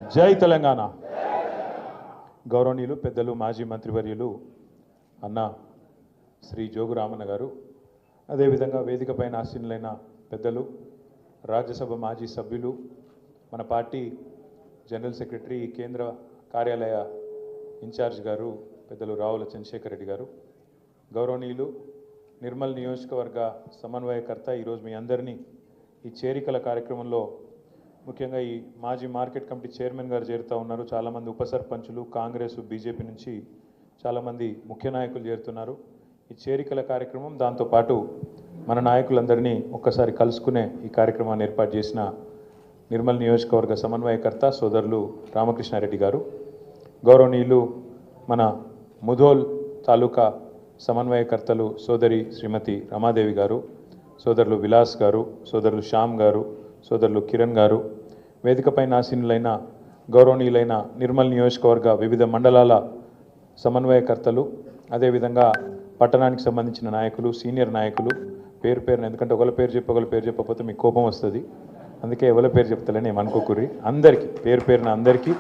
జై తెలంగాణ. గౌరవనీయులు పెద్దలు మాజీ మంత్రివర్యులు అన్న శ్రీ జోగు రామన్న గారు, అదేవిధంగా వేదికపైన ఆసీనులైన పెద్దలు, రాజ్యసభ మాజీ సభ్యులు, మన పార్టీ జనరల్ సెక్రటరీ, కేంద్ర కార్యాలయ ఇన్ఛార్జ్ గారు పెద్దలు రావుల చంద్రశేఖర్ రెడ్డి గారు, గౌరవనీయులు నిర్మల్ నియోజకవర్గ సమన్వయకర్త, ఈరోజు మీ అందరినీ ఈ చేరికల కార్యక్రమంలో ముఖ్యంగా ఈ మాజీ మార్కెట్ కమిటీ చైర్మన్ గారు చేరుతూ ఉన్నారు. చాలామంది ఉప సర్పంచులు, కాంగ్రెస్, బీజేపీ నుంచి చాలామంది ముఖ్య నాయకులు చేరుతున్నారు. ఈ చేరికల కార్యక్రమం, దాంతోపాటు మన నాయకులందరినీ ఒక్కసారి కలుసుకునే ఈ కార్యక్రమాన్ని ఏర్పాటు చేసిన నిర్మల్ నియోజకవర్గ సమన్వయకర్త సోదరులు రామకృష్ణారెడ్డి గారు, గౌరవనీయులు మన ముధోల్ తాలూకా సమన్వయకర్తలు సోదరి శ్రీమతి రమాదేవి గారు, సోదరులు విలాస్ గారు, సోదరులు శ్యామ్ గారు, సోదరులు కిరణ్ గారు, వేదికపైన ఆసీనులైన గౌరవనీయులైన నిర్మల్ నియోజకవర్గ వివిధ మండలాల సమన్వయకర్తలు, అదేవిధంగా పట్టణానికి సంబంధించిన నాయకులు, సీనియర్ నాయకులు, పేరు పేరున, ఎందుకంటే ఒకళ్ళ పేరు చెప్పకపోతే మీకు కోపం వస్తుంది, అందుకే ఎవరి పేరు చెప్తలేని ఏమనుకోకుర్రి. అందరికీ పేరు పేరున అందరికీ,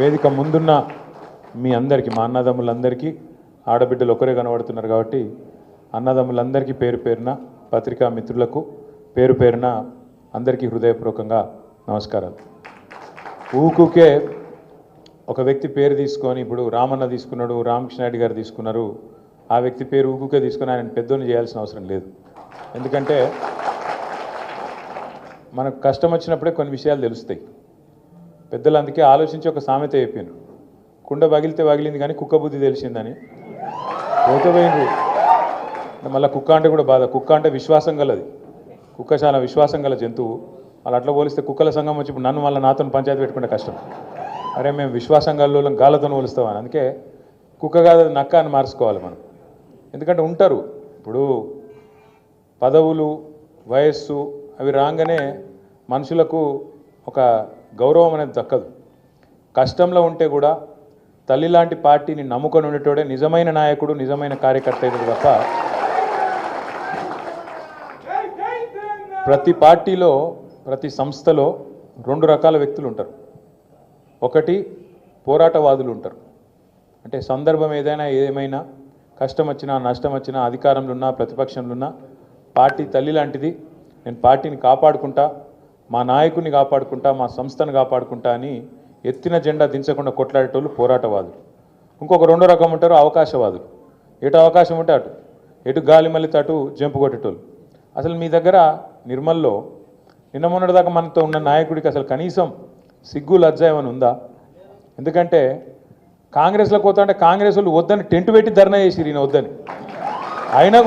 వేదిక ముందున్న మీ అందరికీ, మా అన్నదమ్ములందరికీ, ఆడబిడ్డలు ఒకరే కనబడుతున్నారు కాబట్టి అన్నదమ్ములందరికీ పేరు పేరున, పత్రికా మిత్రులకు పేరు పేరున అందరికీ హృదయపూర్వకంగా నమస్కారాలు. ఊకుకే ఒక వ్యక్తి పేరు తీసుకొని, ఇప్పుడు రామన్న తీసుకున్నాడు, రామకృష్ణారెడ్డి గారు తీసుకున్నారు, ఆ వ్యక్తి పేరు ఊకుకే తీసుకొని ఆయన పెద్దోని చేయాల్సిన అవసరం లేదు. ఎందుకంటే మనకు కష్టం వచ్చినప్పుడే కొన్ని విషయాలు తెలుస్తాయి. పెద్దలు అందుకే ఆలోచించి ఒక సామెత చెప్పాను, కుండ పగిలితే పగిలింది కానీ కుక్క బుద్ధి తెలిసిందని. పోతపోయినరు మళ్ళీ కుక్క అంటే కూడా బాధ. కుక్క అంటే విశ్వాసం గలది, కుక్క చాలా విశ్వాసం గల జంతువు. వాళ్ళు అట్లా పోలిస్తే కుక్కల సంఘం వచ్చి ఇప్పుడు నన్ను మళ్ళీ నాతో పంచాయతీ పెట్టుకుంటే కష్టం. అరే మేము విశ్వాసం గల గాలతో పోలుస్తామని, అందుకే కుక్క కాదు నక్క అని మార్చుకోవాలి మనం. ఎందుకంటే ఉంటారు ఇప్పుడు పదవులు, వయస్సు అవి రాగానే మనుషులకు ఒక గౌరవం అనేది దక్కదు. కష్టంలో ఉంటే కూడా తల్లి లాంటి పార్టీని నమ్ముకొని ఉండేటోడే నిజమైన నాయకుడు, నిజమైన కార్యకర్త అయితే తప్ప ప్రతి పార్టీలో, ప్రతి సంస్థలో రెండు రకాల వ్యక్తులు ఉంటారు. ఒకటి పోరాటవాదులు ఉంటారు, అంటే సందర్భం ఏమైనా కష్టం వచ్చినా, నష్టం వచ్చినా, అధికారంలో ఉన్నా, ప్రతిపక్షంలో ఉన్నా పార్టీ తల్లి లాంటిది, నేను పార్టీని కాపాడుకుంటా, మా నాయకుడిని కాపాడుకుంటా, మా సంస్థను కాపాడుకుంటా అని ఎత్తిన జెండా దించకుండా కొట్లాడేటోళ్ళు పోరాటవాదులు. ఇంకొక రెండో రకం ఉంటారు అవకాశవాదులు. ఎటు అవకాశం ఉంటే అటు, ఎటు గాలి మళ్ళీ అటు జంపు కొట్టేటోళ్ళు. అసలు మీ దగ్గర నిర్మల్లో నిన్న మొన్నటిదాకా మనతో ఉన్న నాయకుడికి అసలు కనీసం సిగ్గు లజ్జ ఏమైనా ఉందా? ఎందుకంటే కాంగ్రెస్లో పోతా అంటే కాంగ్రెస్ వాళ్ళు వద్దని టెంట్ పెట్టి ధర్నా చేసిరు, ఈయన వద్దని. అయినా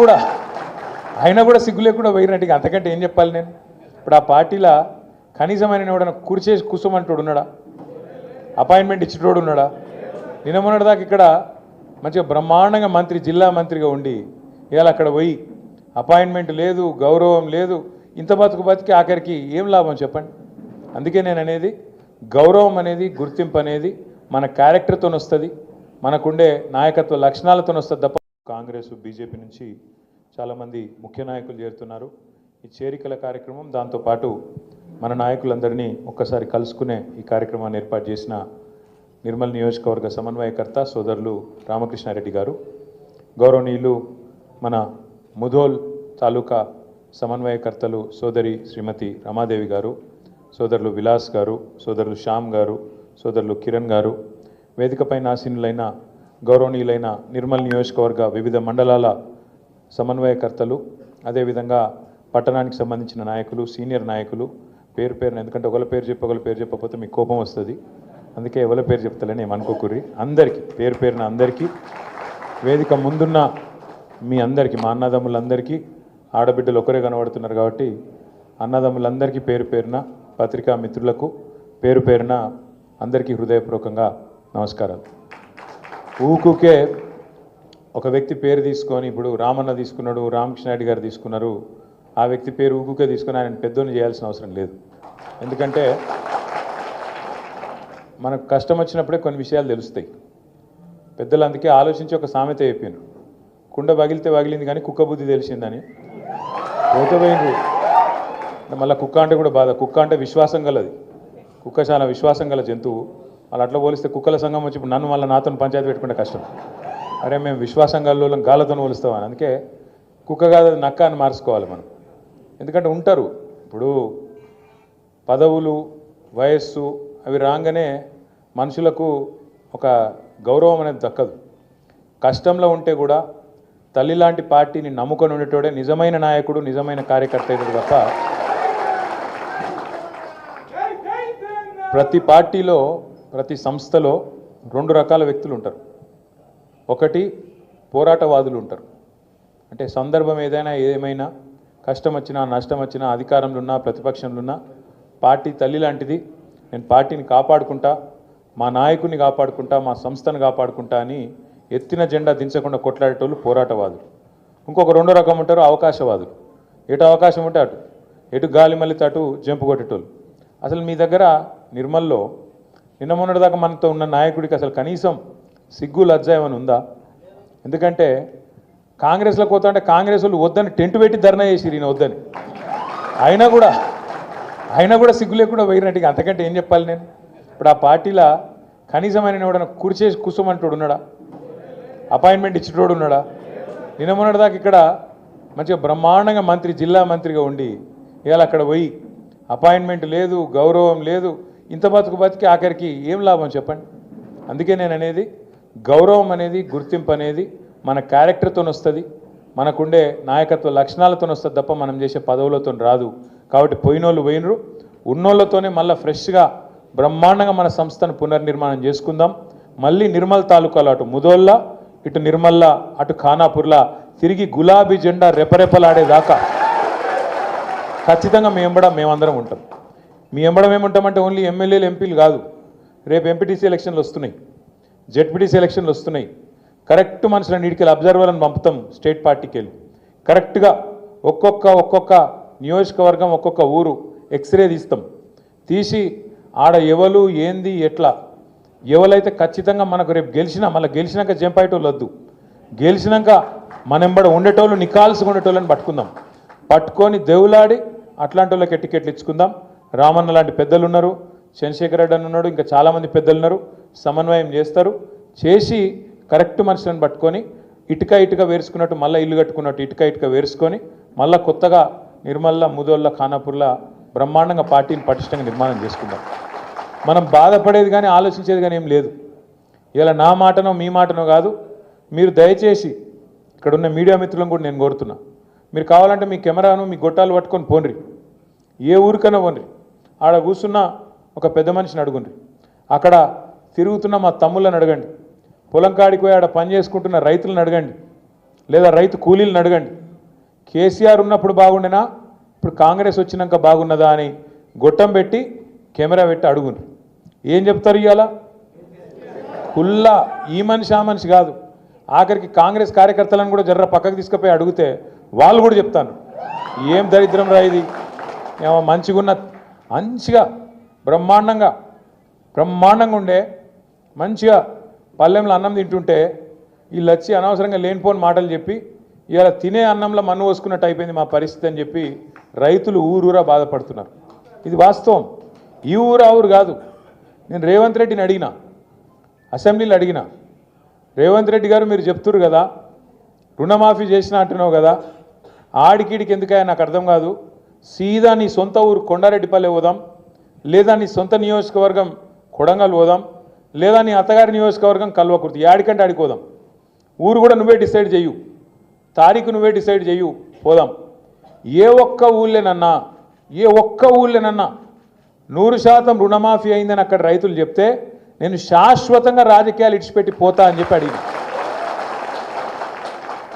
కూడా సిగ్గు లేకుండా పోయినట్టుగా, అంతకంటే ఏం చెప్పాలి నేను? ఇప్పుడు ఆ పార్టీలో కనీసం ఆయన ఎవడన్నా కూర్చేసి కూర్చోమంటోడు ఉన్నాడా? అపాయింట్మెంట్ ఇచ్చేటోడు ఉన్నాడా? నిన్న మొన్నటిదాకా ఇక్కడ మంచిగా బ్రహ్మాండంగా మంత్రి, జిల్లా మంత్రిగా ఉండి ఇవాళ అక్కడ పోయి అపాయింట్మెంట్ లేదు, గౌరవం లేదు, ఇంత బతికి ఆఖరికి ఏం లాభం చెప్పండి? అందుకే నేను అనేది, గౌరవం అనేది, గుర్తింపు అనేది మన క్యారెక్టర్తో వస్తుంది, మనకుండే నాయకత్వ లక్షణాలతో వస్తుంది తప్ప. కాంగ్రెస్, బీజేపీ నుంచి చాలామంది ముఖ్య నాయకులు చేరుతున్నారు. ఈ చేరికల కార్యక్రమం, దాంతోపాటు మన నాయకులందరినీ ఒక్కసారి కలుసుకునే ఈ కార్యక్రమాన్ని ఏర్పాటు చేసిన నిర్మల్ నియోజకవర్గ సమన్వయకర్త సోదరులు రామకృష్ణారెడ్డి గారు, గౌరవనీయులు మన ముధోల్ తాలూకా సమన్వయకర్తలు సోదరి శ్రీమతి రమాదేవి గారు, సోదరులు విలాస్ గారు, సోదరులు శ్యామ్ గారు, సోదరులు కిరణ్ గారు, వేదికపైన ఆసీనులైన గౌరవనీయులైన నిర్మల్ నియోజకవర్గ వివిధ మండలాల సమన్వయకర్తలు, అదేవిధంగా పట్టణానికి సంబంధించిన నాయకులు, సీనియర్ నాయకులు, పేరు పేరున, ఎందుకంటే ఒకళ్ళ పేరు చెప్పకపోతే మీకు కోపం వస్తుంది, అందుకే ఎవరి పేరు చెప్తలేని ఏమనుకోకుర్రి. అందరికీ పేరు పేరున అందరికీ, వేదిక ముందున్న మీ అందరికీ, మా అన్నదమ్ములందరికీ, ఆడబిడ్డలు ఒకరే కనబడుతున్నారు కాబట్టి అన్నదమ్ములందరికీ పేరు పేరున, పత్రికా మిత్రులకు పేరు పేరున అందరికీ హృదయపూర్వకంగా నమస్కారాలు. ఊకుకే ఒక వ్యక్తి పేరు తీసుకొని, ఇప్పుడు రామన్న తీసుకున్నాడు, రామకృష్ణారెడ్డి గారు తీసుకున్నారు, ఆ వ్యక్తి పేరు ఊకుకే తీసుకొని ఆయన పెద్దోని చేయాల్సిన అవసరం లేదు. ఎందుకంటే మనకు కష్టం వచ్చినప్పుడే కొన్ని విషయాలు తెలుస్తాయి. పెద్దలు అందుకే ఆలోచించి ఒక సామెత చెప్పాను, కుండ పగిలితే పగిలింది కానీ కుక్క బుద్ధి తెలిసిందని. పోతపోయినరు మళ్ళీ కుక్క అంటే కూడా బాధ. కుక్క అంటే విశ్వాసం గలది, కుక్క చాలా విశ్వాసం గల జంతువు. వాళ్ళు అట్లా పోలిస్తే కుక్కల సంఘం వచ్చి ఇప్పుడు నన్ను మళ్ళీ నాతో పంచాయతీ పెట్టుకుంటే కష్టం. అరే మేము విశ్వాసం గల గాలతో పోలుస్తామని, అందుకే కుక్క కాదు నక్క అని మార్చుకోవాలి మనం. ఎందుకంటే ఉంటారు ఇప్పుడు పదవులు వయస్సు అవి రాగానే మనుషులకు ఒక గౌరవం అనేది దక్కదు. కష్టంలో ఉంటే కూడా తల్లి లాంటి పార్టీని నమ్ముకొని ఉండేటోడే నిజమైన నాయకుడు, నిజమైన కార్యకర్త అయితే తప్ప ప్రతి పార్టీలో ప్రతి సంస్థలో రెండు రకాల వ్యక్తులు ఉంటారు. ఒకటి పోరాటవాదులు ఉంటారు. అంటే సందర్భం ఏమైనా కష్టం వచ్చినా నష్టం వచ్చినా అధికారంలో ఉన్నా ప్రతిపక్షంలో ఉన్నా పార్టీ తల్లి లాంటిది, నేను పార్టీని కాపాడుకుంటా, మా నాయకుడిని కాపాడుకుంటా, మా సంస్థను కాపాడుకుంటా అని ఎత్తిన జెండా దించకుండా కొట్లాడేటోళ్ళు పోరాటవాదులు. ఇంకొక రెండో రకం ఉంటారు అవకాశవాదులు. ఎటు అవకాశం ఉంటే అటు, ఎటు గాలి మళ్ళీ అటు జంపు కొట్టేటోళ్ళు. అసలు మీ దగ్గర నిర్మల్లో నిన్న మొన్నటిదాకా మనతో ఉన్న నాయకుడికి అసలు కనీసం సిగ్గు లజ్జ ఏమైనా ఉందా? ఎందుకంటే కాంగ్రెస్లో పోతా అంటే కాంగ్రెస్ వాళ్ళు వద్దని టెంట్ పెట్టి ధర్నా చేసిరు, ఈయన వద్దని. అయినా కూడా సిగ్గు లేకుండా పోయినట్టుగా. అంతకంటే ఏం చెప్పాలి నేను? ఇప్పుడు ఆ పార్టీలో కనీసం ఆయన ఎవడన్నా కుర్చేసి కూర్చోమంటోడు ఉన్నాడా? అపాయింట్మెంట్ ఇచ్చేటోడు ఉన్నాడా? నిన్న మొన్నటిదాకా ఇక్కడ మంచిగా బ్రహ్మాండంగా మంత్రి, జిల్లా మంత్రిగా ఉండి ఇవాళ అక్కడ పోయి అపాయింట్మెంట్ లేదు, గౌరవం లేదు, ఇంత బతికి ఆఖరికి ఏం లాభం చెప్పండి? అందుకే నేను అనేది గౌరవం అనేది, గుర్తింపు అనేది మన క్యారెక్టర్తో వస్తుంది, మనకుండే నాయకత్వ లక్షణాలతో వస్తుంది తప్ప మనం చేసే పదవులతో రాదు. కాబట్టి పోయినోళ్ళు పోయినరు, ఉన్నోళ్ళతోనే మళ్ళీ ఫ్రెష్గా బ్రహ్మాండంగా మన సంస్థను పునర్నిర్మాణం చేసుకుందాం. మళ్ళీ నిర్మల్ తాలూకాలో అటు ముదోళ్ళ, ఇటు నిర్మల్ల, అటు ఖానాపూర్లా తిరిగి గులాబీ జెండా రెపరెపలాడేదాకా ఖచ్చితంగా మేమందరం ఉంటాం. మీ ఎంబడం ఏముంటామంటే ఓన్లీ ఎమ్మెల్యేలు ఎంపీలు కాదు, రేపు ఎంపీటీసీ ఎలక్షన్లు వస్తున్నాయి, జెడ్పీటీసీ ఎలక్షన్లు వస్తున్నాయి. కరెక్ట్ మనుషులను నీటికెళ్ళి అబ్జర్వర్లను పంపుతాం స్టేట్ పార్టీకి వెళ్ళి. కరెక్ట్గా ఒక్కొక్క నియోజకవర్గం, ఒక్కొక్క ఊరు ఎక్స్రే తీస్తాం. తీసి ఆడ ఎవరు ఏంది ఎట్లా ఎవరైతే ఖచ్చితంగా మనకు రేపు మళ్ళీ గెలిచినాక జంపాయేటోళ్ళు వద్దు, గెలిచినాక మనెంబడ ఉండేటోళ్ళు నికాల్సుగా ఉండేటోళ్ళని పట్టుకుందాం. పట్టుకొని దేవులాడి అట్లాంటి వాళ్ళకి టికెట్లు ఇచ్చుకుందాం. రామన్న లాంటి పెద్దలు ఉన్నారు, చంద్రశేఖర్ రెడ్డి అని ఉన్నాడు, ఇంకా చాలామంది పెద్దలు ఉన్నారు, సమన్వయం చేస్తారు. చేసి కరెక్ట్ మనుషులను పట్టుకొని ఇటుక వేసుకున్నట్టు మళ్ళీ ఇల్లు కట్టుకున్నట్టు ఇటుక వేసుకొని మళ్ళీ కొత్తగా నిర్మల్ల, ముదోళ్ళ, ఖానాపూర్లా బ్రహ్మాండంగా పార్టీని పటిష్టంగా నిర్మాణం చేసుకుందాం. మనం బాధపడేది కానీ ఆలోచించేది కానీ ఏం లేదు. ఇలా నా మాటనో మీ మాటనో కాదు, మీరు దయచేసి ఇక్కడ ఉన్న మీడియా మిత్రులను కూడా నేను కోరుతున్నా, మీరు కావాలంటే మీ కెమెరాను మీ గొట్టాలు పట్టుకొని పోండ్రి, ఏ ఊరికైనా పోండ్రి. ఆడ కూర్చున్న ఒక పెద్ద మనిషిని అడుగుండ్రి, అక్కడ తిరుగుతున్న మా తమ్ముళ్ళని అడగండి, పొలం కాడికి పోయి ఆడ పని చేసుకుంటున్న రైతులను అడగండి, లేదా రైతు కూలీలను అడగండి. కేసీఆర్ ఉన్నప్పుడు బాగుండేనా, ఇప్పుడు కాంగ్రెస్ వచ్చినాక బాగున్నదా అని గొట్టం పెట్టి కెమెరా పెట్టి అడుగుండ్రి. ఏం చెప్తారు ఇవాళ? కుల్లా ఈ మనిషి ఆ మనిషి కాదు, ఆఖరికి కాంగ్రెస్ కార్యకర్తలను కూడా జర్ర పక్కకు తీసుకుపోయి అడిగితే వాళ్ళు కూడా చెప్తాను ఏం దరిద్రం రా ఇది, ఏమో మంచిగా బ్రహ్మాండంగా ఉండే మంచిగా పల్లెంలో అన్నం తింటుంటే వీళ్ళు వచ్చి అనవసరంగా లేనిపోని మాటలు చెప్పి ఇవాళ తినే అన్నంలో మన్ను పోసుకున్నట్టు అయిపోయింది మా పరిస్థితి అని చెప్పి రైతులు ఊరూరా బాధపడుతున్నారు. ఇది వాస్తవం. ఈ ఊరు కాదు. నేను రేవంత్ రెడ్డిని అడిగినా, అసెంబ్లీలో అడిగినా, రేవంత్ రెడ్డి గారు మీరు చెప్తున్నారు కదా రుణమాఫీ చేసినా అంటున్నావు కదా, ఆడికిడికి ఎందుకయ్యా నాకు అర్థం కాదు, సీదా నీ సొంత ఊరు కొండారెడ్డిపల్లె పోదాం, లేదా నీ సొంత నియోజకవర్గం కొడంగల్ పోదాం, లేదా నీ అత్తగారి నియోజకవర్గం కల్వకుర్తి, ఆడికంటే ఆడిపోదాం. ఊరు కూడా నువ్వే డిసైడ్ చెయ్యు, తారీఖు నువ్వే డిసైడ్ చెయ్యు, పోదాం. ఏ ఒక్క ఊళ్ళేనన్నా 100% రుణమాఫీ అయిందని అక్కడ రైతులు చెప్తే నేను శాశ్వతంగా రాజకీయాలు ఇడిచిపెట్టి పోతా అని చెప్పి అడిగింది.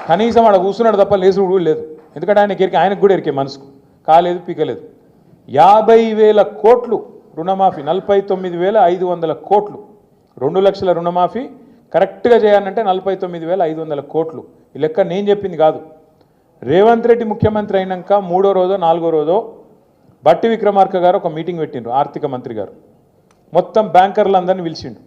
కనీసం ఆడ కూర్చున్నాడు తప్ప లేసుడు కూడా లేదు. ఎందుకంటే ఆయనకు కూడా ఎరికే మనసుకు కాలేదు, పీకలేదు. 50,000 కోట్లు రుణమాఫీ, 49,500 కోట్లు, 2 లక్షల రుణమాఫీ కరెక్ట్గా చేయాలంటే 49,500 కోట్లు. ఈ లెక్క నేను చెప్పింది కాదు. రేవంత్ రెడ్డి ముఖ్యమంత్రి అయినాక 3వ రోజో 4వ రోజో బట్టి విక్రమార్క గారు ఒక మీటింగ్ పెట్టిండ్రు, ఆర్థిక మంత్రి గారు. మొత్తం బ్యాంకర్లందరినీ పిలిచిండు.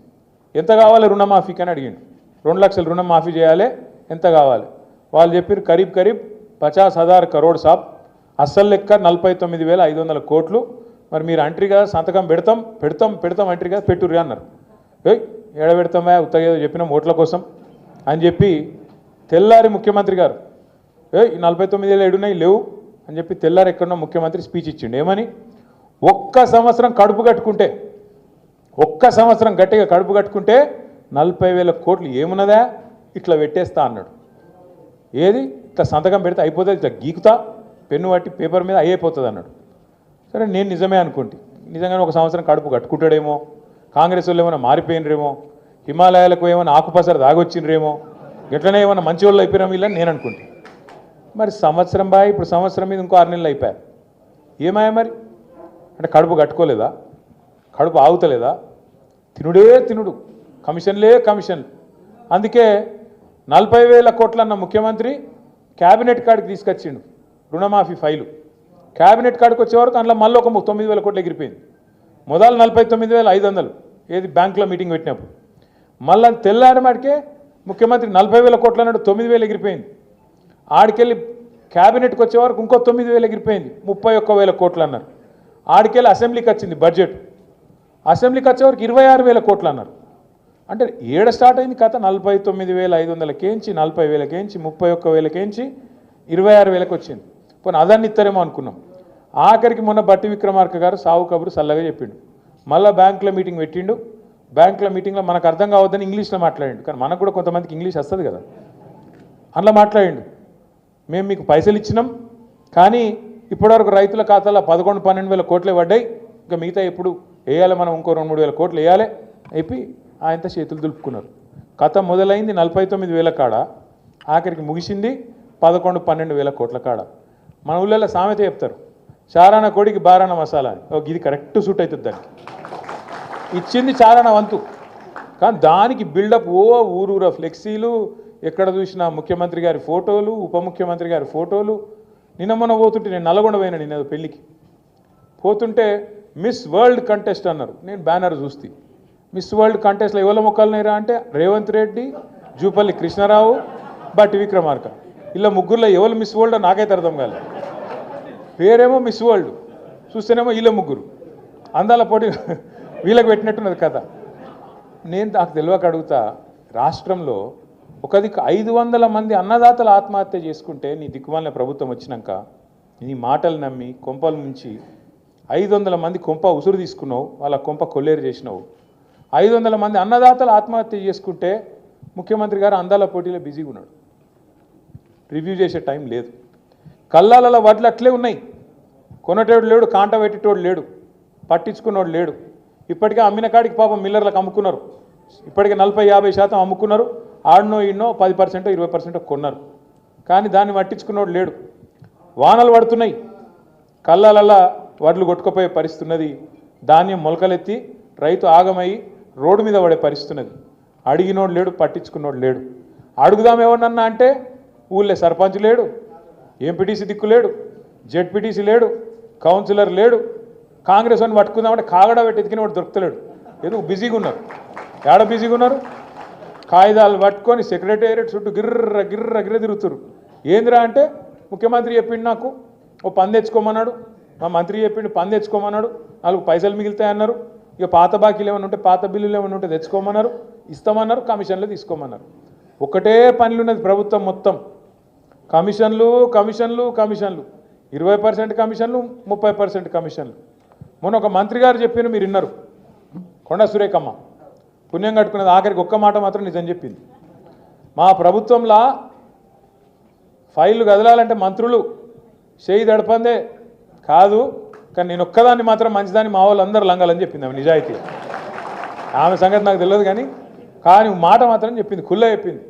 ఎంత కావాలి రుణమాఫీకి అని అడిగిండు. 2 లక్షల రుణమాఫీ చేయాలి, ఎంత కావాలి? వాళ్ళు చెప్పారు కరీబ్ 50,000 కరోడ్ సాబ్, అసలు లెక్క 49,500 కోట్లు, మరి మీరు అంట్రీగా సంతకం పెడతాం పెడతాం పెడతాం అంట్రీగా పెట్టుర్రి అన్నారు. ఏయ్ ఏడ పెడతామా ఉత్తగా ఏదో చెప్పినాం ఓట్ల కోసం అని చెప్పి తెల్లారి ముఖ్యమంత్రి గారు ఈ 49 ఏడున్నాయి లేవు అని చెప్పి తెల్లారి ఎక్కడన్నా ముఖ్యమంత్రి స్పీచ్ ఇచ్చిండు. ఏమని, ఒక్క సంవత్సరం కడుపు కట్టుకుంటే, ఒక్క సంవత్సరం గట్టిగా కడుపు కట్టుకుంటే 40,000 కోట్లు ఏమున్నదా ఇట్లా పెట్టేస్తా అన్నాడు. ఏది ఇట్లా సంతకం పెడితే అయిపోతుంది, ఇట్లా గీకుతా పెన్ను పట్టి పేపర్ మీద అయిపోతుంది అన్నాడు. సరే నేను నిజమే అనుకుంటే, నిజంగానే ఒక సంవత్సరం కడుపు కట్టుకుంటాడేమో, కాంగ్రెస్ వాళ్ళు ఏమైనా మారిపోయినరేమో, హిమాలయాలకు ఏమైనా ఆకుపసరు దాగొచ్చిండ్రేమో, ఎట్లనే ఏమైనా మంచి వాళ్ళు అయిపోయినా వీళ్ళని నేను అనుకుంటే. మరి సంవత్సరం బాయ్ ఇప్పుడు సంవత్సరం మీద ఇంకో 6 నెలలు అయిపోయాయి. ఏమాయా మరి అంటే కడుపు కట్టుకోలేదా, కడుపు ఆగుతలేదా, తినుడే తినుడు, కమిషన్లే కమిషన్లు. అందుకే 40,000 కోట్లు అన్న ముఖ్యమంత్రి క్యాబినెట్ కాడికి తీసుకొచ్చిండు రుణమాఫీ ఫైలు. క్యాబినెట్ కాడికి వచ్చేవరకు అందులో మళ్ళీ ఒక 9,000 కోట్లు ఎగిరిపోయింది. మొదలు 49,500 ఏది బ్యాంకులో మీటింగ్ పెట్టినప్పుడు, మళ్ళీ తెల్లారి మాటికే ముఖ్యమంత్రి 40,000 కోట్లు అన్నాడు, 9,000 ఎగిరిపోయింది. ఆడికెళ్ళి క్యాబినెట్కి వచ్చేవరకు ఇంకో 9,000 ఎగిరిపోయింది, 31,000 కోట్లు అన్నారు. ఆడికెళ్ళి అసెంబ్లీకి వచ్చింది బడ్జెట్, అసెంబ్లీకి వచ్చేవరకు 26,000 కోట్లు అన్నారు. అంటే ఏడ స్టార్ట్ అయింది కథ, 49,500 కేంచి 40,000 కేంచి 31,000 కేంచి 26,000 వచ్చింది. పోనీ అదాన్ని ఇస్తారేమో అనుకున్నాం. ఆఖరికి మొన్న బట్టి విక్రమార్క గారు సావు కబురు చల్లగా చెప్పిండు. మళ్ళీ బ్యాంకులో మీటింగ్ పెట్టిండు. బ్యాంకులో మీటింగ్లో మనకు అర్థం కావద్దని ఇంగ్లీష్లో మాట్లాడిండు. కానీ మనకు కూడా కొంతమందికి ఇంగ్లీష్ వస్తుంది కదా, అందులో మాట్లాడిండు. మేము మీకు పైసలు ఇచ్చినాం, కానీ ఇప్పటివరకు రైతుల ఖాతాలో 11-12 వేల కోట్లే పడ్డాయి, ఇంకా మిగతా ఎప్పుడు వేయాలి, మనం ఇంకో 2-3 వేల కోట్లు వేయాలి అయిపోయి ఆయనతో చేతులు దులుపుకున్నారు. కథ మొదలైంది 49,000 కాడ, ఆఖరికి ముగిసింది 11-12 కోట్ల కాడ. మన ఊళ్ళో సామెత చెప్తారు, చారాన కోడికి బారాన మసాలా అని. ఇది కరెక్ట్ సూట్ అవుతుంది దానికి. ఇచ్చింది చారాన వంతు, కానీ దానికి బిల్డప్ ఊరూరా ఫ్లెక్సీలు, ఎక్కడ చూసినా ముఖ్యమంత్రి గారి ఫోటోలు, ఉప ముఖ్యమంత్రి గారి ఫోటోలు. నిన్న మొన్న పోతుంటే, నేను నల్గొండ పోయినా నిన్న పెళ్ళికి పోతుంటే మిస్ వరల్డ్ కంటెస్ట్ అన్నారు. నేను బ్యానర్ చూస్తే మిస్ వరల్డ్ కంటెస్ట్లో ఎవరి మొక్కలున్నాయిరా అంటే రేవంత్ రెడ్డి, జూపల్లి కృష్ణారావు, బట్టి విక్రమార్క. ఇలా ముగ్గురులో ఎవరు మిస్ వరల్డ్ నాకైతే అర్థం కాలేదు. పేరేమో మిస్ వరల్డ్, చూస్తేనేమో వీళ్ళ ముగ్గురు అందాల పోటీ వీళ్ళకి పెట్టినట్టున్నది కథ. నేను నాకు తెలియక అడుగుతా, రాష్ట్రంలో ఒక దిక్కు 500 మంది అన్నదాతలు ఆత్మహత్య చేసుకుంటే నీ దిక్కుమాలిన ప్రభుత్వం వచ్చినాక నీ మాటలు నమ్మి కొంపల నుంచి 500 మంది కొంప ఉసురు తీసుకున్నావు, వాళ్ళ కొంప కొల్లేరు చేసినావు. 500 మంది అన్నదాతలు ఆత్మహత్య చేసుకుంటే ముఖ్యమంత్రి గారు అందాల పోటీలో బిజీగా ఉన్నాడు, రివ్యూ చేసే టైం లేదు. కల్లాలలో వడ్లు అట్లే ఉన్నాయి, కొనటోడు లేడు, కాంట పెట్టేటోడు లేడు, పట్టించుకున్నోడు లేడు. ఇప్పటికే అమ్మిన కాడికి పాపం మిల్లర్లకు అమ్ముకున్నారు, ఇప్పటికే 40-50% అమ్ముకున్నారు. ఆడనో ఈడనో 10% 20% కొన్నారు, కానీ దాన్ని పట్టించుకున్నోడు లేడు. వానలు పడుతున్నాయి, కళ్ళాలల్లా వడ్లు కొట్టుకుపోయే పరిస్థితున్నది. ధాన్యం మొలకలెత్తి రైతు ఆగమయ్యి రోడ్డు మీద పడే పరిస్థితున్నది. అడిగినోడు లేడు, పట్టించుకున్నోడు లేడు. అడుగుదాం ఎవరినన్నా అంటే ఊళ్ళో సర్పంచ్ లేడు, ఎంపీటీసీ దిక్కు లేడు, జెడ్పీటీసీ లేడు, కౌన్సిలర్ లేడు. కాంగ్రెస్ అని పట్టుకుందామంటే కాగడా పెట్టి ఎతికిన వాడు దొరుకుతలేడు. ఏదో బిజీగా ఉన్నారు. ఏడ బిజీగా ఉన్నారు? కాగితాలు పట్టుకొని సెక్రటేరియట్ చుట్టూ గిర్ర గిర్ర గిర్ర తిరుగుతారు. ఏందిరా అంటే ముఖ్యమంత్రి చెప్పిండు నాకు ఓ పని తెచ్చుకోమన్నాడు, మా మంత్రి చెప్పిండు పని తెచ్చుకోమన్నాడు, 4 పైసలు మిగులుతాయన్నారు. ఇక పాత బాకీలు ఏమైనా ఉంటే పాత బిల్లులు ఏమైనా ఉంటే తెచ్చుకోమన్నారు, ఇస్తామన్నారు, కమిషన్లు తీసుకోమన్నారు. ఒకటే పనులు ఉన్నది ప్రభుత్వం మొత్తం, కమిషన్లు కమిషన్లు కమిషన్లు, 20% కమిషన్లు, 30% కమిషన్లు. మొన్న ఒక మంత్రి గారు చెప్పిన మీరు విన్నారు, కొండ సురేఖమ్మ పుణ్యం కట్టుకున్నది. ఆఖరికి ఒక్క మాట మాత్రం నిజం చెప్పింది, మా ప్రభుత్వంలో ఫైళ్ళు కదలాలంటే మంత్రులు చేయి దడపందే కాదు, కానీ నేను ఒక్కదాన్ని మాత్రం మంచిదాన్ని మా వాళ్ళు అందరూ లంగాలని చెప్పింది ఆమె నిజాయితీ. ఆమె సంగతి నాకు తెలియదు కానీ మాట మాత్రం చెప్పింది, ఖుల్ల చెప్పింది.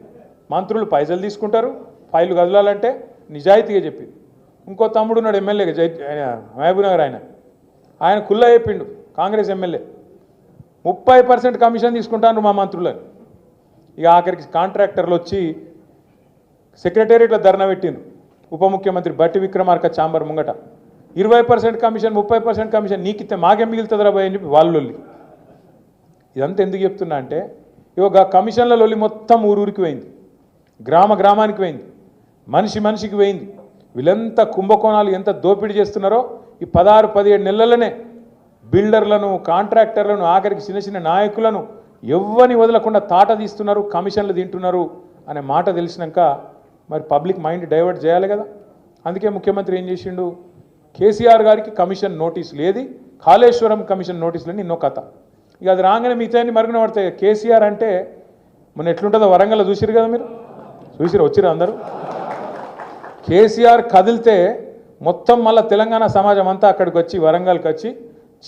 మంత్రులు పైసలు తీసుకుంటారు, ఫైళ్ళు కదలాలంటే నిజాయితీగా చెప్పింది. ఇంకో తమ్ముడు ఉన్నాడు ఎమ్మెల్యేగా మహబూబ్నగర్, ఆయన ఖుల్ల చెప్పిండు, కాంగ్రెస్ ఎమ్మెల్యే 30% కమిషన్ తీసుకుంటాను మా మంత్రులని. ఇక ఆఖరికి కాంట్రాక్టర్లు వచ్చి సెక్రటేరియట్లో ధర్నా పెట్టిండ్రు. ఉప ముఖ్యమంత్రి బట్టి విక్రమార్క ఛాంబర్ ముంగట 20% కమిషన్ 30% కమిషన్ నీకిస్తే మాకేం మిగులుతుందిరా భయ్ అని చెప్పి వాళ్ళు. ఇదంతా ఎందుకు చెప్తున్నా అంటే ఇక కమిషన్ల లొల్లి మొత్తం ఊరూరికి పోయింది, గ్రామ గ్రామానికి పోయింది, మనిషి మనిషికి పోయింది. వీళ్ళంతా కుంభకోణాలు ఎంత దోపిడీ చేస్తున్నారో ఈ 16-17 నెలలనే బిల్డర్లను, కాంట్రాక్టర్లను, ఆఖరికి చిన్న చిన్న నాయకులను ఎవ్వని వదలకుండా తాట తీస్తున్నారు, కమిషన్లు తింటున్నారు అనే మాట తెలిసినాక మరి పబ్లిక్ మైండ్ డైవర్ట్ చేయాలి కదా. అందుకే ముఖ్యమంత్రి ఏం చేసిండు, కేసీఆర్ గారికి కమిషన్ నోటీసులు, ఏది కాళేశ్వరం కమిషన్ నోటీసులని ఎన్నో కథ. ఇక అది రాగానే మిగతాన్ని మరుగున పడతాయి. కేసీఆర్ అంటే మొన్న ఎట్లుంటుందో వరంగల్లో చూసిరు కదా, మీరు చూసిరు, వచ్చిరు అందరూ. కేసీఆర్ కదిలితే మొత్తం మళ్ళీ తెలంగాణ సమాజం అంతా అక్కడికి వచ్చి, వరంగల్కి వచ్చి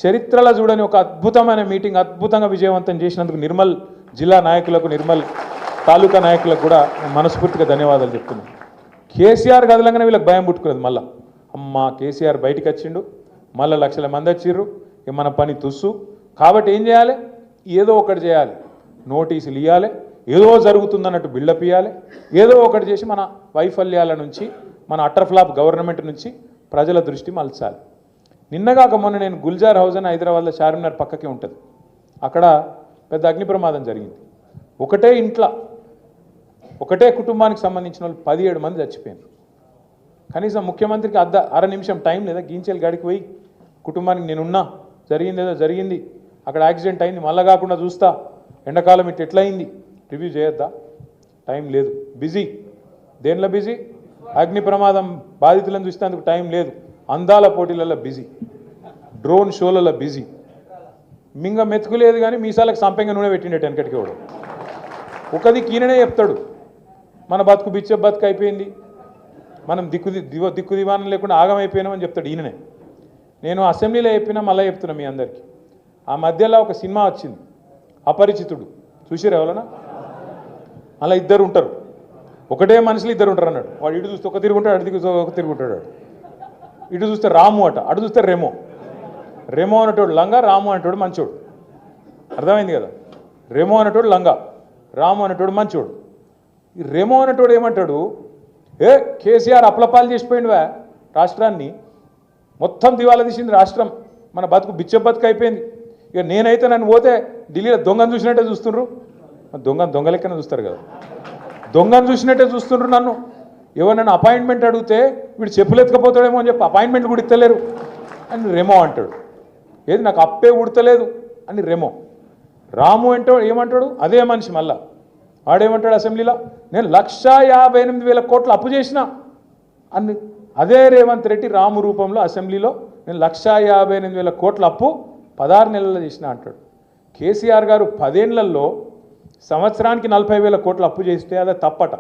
చరిత్రలో చూడని ఒక అద్భుతమైన మీటింగ్ అద్భుతంగా విజయవంతం చేసినందుకు నిర్మల్ జిల్లా నాయకులకు, నిర్మల్ తాలూకా నాయకులకు కూడా మనస్ఫూర్తిగా ధన్యవాదాలు చెప్తున్నాను. కేసీఆర్ కదలంగానే వీళ్ళకి భయం పుట్టుకున్నది. మళ్ళీ అమ్మ కేసీఆర్ బయటికి వచ్చిండు, మళ్ళీ లక్షల మంది వచ్చిర్రు, ఇక మన పని తుస్సు. కాబట్టి ఏం చేయాలి, ఏదో ఒకటి చేయాలి, నోటీసులు ఇవ్వాలి, ఏదో జరుగుతుందన్నట్టు బిల్డప్ ఇవ్వాలి, ఏదో ఒకటి చేసి మన వైఫల్యాల నుంచి, మన అటర్ఫ్లాప్ గవర్నమెంట్ నుంచి ప్రజల దృష్టి మలచాలి. నిన్నగాక మొన్న నేను గుల్జార్ హౌస్ అని హైదరాబాద్లో చార్మినార్ పక్కకే ఉంటుంది, అక్కడ పెద్ద అగ్ని ప్రమాదం జరిగింది. ఒకటే ఇంట్లో, ఒకటే కుటుంబానికి సంబంధించిన వాళ్ళు 17 మంది చచ్చిపోయారు. కనీసం ముఖ్యమంత్రికి అర నిమిషం టైం లేదా, గీంచేలు గాడికి పోయి కుటుంబానికి నేనున్నా, జరిగిందేదో జరిగింది, అక్కడ యాక్సిడెంట్ అయింది, మళ్ళా కాకుండా చూస్తా, ఎండాకాలం ఇట్లా ఎట్లయింది రివ్యూ చేయొద్దా? టైం లేదు, బిజీ. దేనిలో బిజీ? అగ్ని ప్రమాదం బాధితులను చూసేందుకు టైం లేదు, అందాల పోటీలలో బిజీ, డ్రోన్ షోలలో బిజీ. మింగ మెతుకులేదు కానీ మీసాలకు సంపెంగ నూనె పెట్టిండేట వెనకటికి కూడా. ఒకది ఈయననే చెప్తాడు, మన బతుకు బిచ్చ బతుకు అయిపోయింది, మనం దిక్కు దివానం లేకుండా ఆగమైపోయినామని చెప్తాడు ఈయననే. నేను అసెంబ్లీలో చెప్పినా మళ్ళీ చెప్తున్నా మీ అందరికీ. ఆ మధ్యలో ఒక సినిమా వచ్చింది అపరిచితుడు, చూసిరు ఎవరన్నా? అలా ఇద్దరు ఉంటారు, ఒకటే మనుషులు ఇద్దరు ఉంటారు అన్నాడు. వాడు ఇటు చూస్తే ఒక తిరుగుంటాడు, అటు చూస్తే ఒక తిరుగుంటాడు. ఇటు చూస్తే రాము అట, అటు చూస్తే రెమో. రెమో అనేటోడు లంగా, రాము అనేటోడు మంచోడు. అర్థమైంది కదా? రెమో అనేటోడు లంగా, రాము అనేటోడు మంచోడు. ఈ రెమో అనేటోడు ఏమంటాడు, ఏ కేసీఆర్ అప్లపాలు చేసిపోయిందివా రాష్ట్రాన్ని, మొత్తం దివాలా తీసింది రాష్ట్రం, మన బతుకు బిచ్చ బతుకు అయిపోయింది. ఇక నేనైతే నన్ను పోతే ఢిల్లీలో దొంగను చూసినట్టే చూస్తుండ్రు. దొంగ లెక్కనే చూస్తారు కదా, దొంగను చూసినట్టే చూస్తుండ్రు నన్ను. ఎవరైనా అపాయింట్మెంట్ అడిగితే వీడు చెప్పులు ఎత్తుకపోతాడేమో అని చెప్పి అపాయింట్మెంట్ కూడా ఇస్తలేరు అని రెమో అంటాడు. ఏది నాకు అప్పే ఉడతలేదు అని రెమో. రాము అంటే ఏమంటాడు, అదే మనిషి మళ్ళా వాడేమంటాడు అసెంబ్లీలో, నేను 1,58,000 కోట్లు అప్పు చేసిన అని. అదే రేవంత్ రెడ్డి రాము రూపంలో అసెంబ్లీలో నేను 1,58,000 కోట్ల అప్పు 16 నెలల్లో చేసిన అంటాడు. కేసీఆర్ గారు 10 ఏళ్లలో సంవత్సరానికి 40,000 కోట్ల అప్పు చేస్తే అది తప్పట.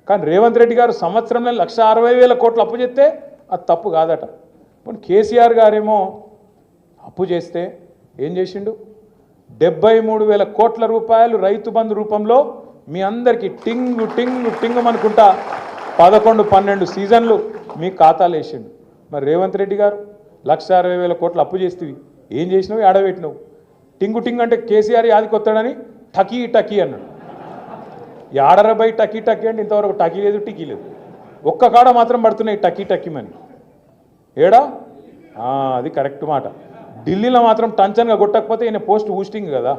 కానీ రేవంత్ రెడ్డి గారు సంవత్సరంలో 1,60,000 కోట్ల అప్పు చేస్తే అది తప్పు కాదట. ఇప్పుడు కేసీఆర్ గారేమో అప్పు చేస్తే ఏం చేసిండు, 73,000 కోట్ల రూపాయలు రైతు బంధు రూపంలో మీ అందరికీ టింగు టింగు టింగు అనుకుంటా 11-12 సీజన్లు మీ ఖాతాలు వేసిండు. మరి రేవంత్ రెడ్డి గారు 1,60,000 కోట్లు అప్పు చేస్తేవి ఏం చేసినావు, ఆడబెట్టినావు. టింగు టింగు అంటే కేసీఆర్ యాదికొస్తాడని టకీ టకీ అన్నాడు. ఏడరబై టకీ టకీ అంటే ఇంతవరకు టకీ లేదు, టికీ లేదు. ఒక్క కాడ మాత్రం పడుతున్నాయి టకీ టకీమని. ఏడా అది కరెక్ట్ మాట. ఢిల్లీలో మాత్రం టంచన్గా కొట్టకపోతే ఈయన పోస్ట్ ఊస్టింగ్ కదా,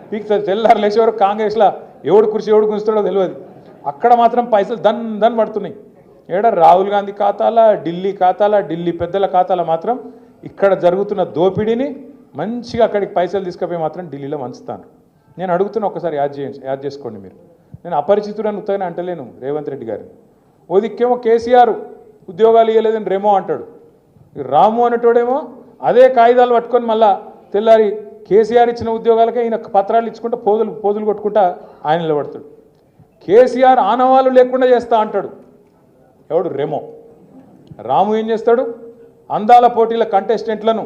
పీక్ తెల్లారు లేచే వరకు కాంగ్రెస్లో ఎవడు కుర్చీ ఎవడు గుంచుతాడో తెలియదు. అక్కడ మాత్రం పైసలు దన్ పడుతున్నాయి. ఏడా రాహుల్ గాంధీ ఖాతాల, ఢిల్లీ ఖాతాల, ఢిల్లీ పెద్దల ఖాతాల మాత్రం ఇక్కడ జరుగుతున్న దోపిడీని మంచిగా అక్కడికి పైసలు తీసుకుపోయి మాత్రం ఢిల్లీలో వంచుతాను. నేను అడుగుతున్నా, ఒకసారి యాద్ చేసుకోండి మీరు. నేను అపరిచితుడని ఉత్తగానే అంటలేను రేవంత్ రెడ్డి గారిని. ఓ దిక్కేమో కేసీఆర్ ఉద్యోగాలు ఇవ్వలేదని రెమో అంటాడు, రాము అనేటోడేమో అదే కాగితాలు పట్టుకొని మళ్ళా తెల్లారి కేసీఆర్ ఇచ్చిన ఉద్యోగాలకే ఈయన పత్రాలు ఇచ్చుకుంటా పోదులు కొట్టుకుంటా ఆయన నిలబడతాడు. కేసీఆర్ ఆనవాళ్ళు లేకుండా చేస్తా అంటాడు ఎవడు, రెమో. రాము ఏం చేస్తాడు, అందాల పోటీల కంటెస్టెంట్లను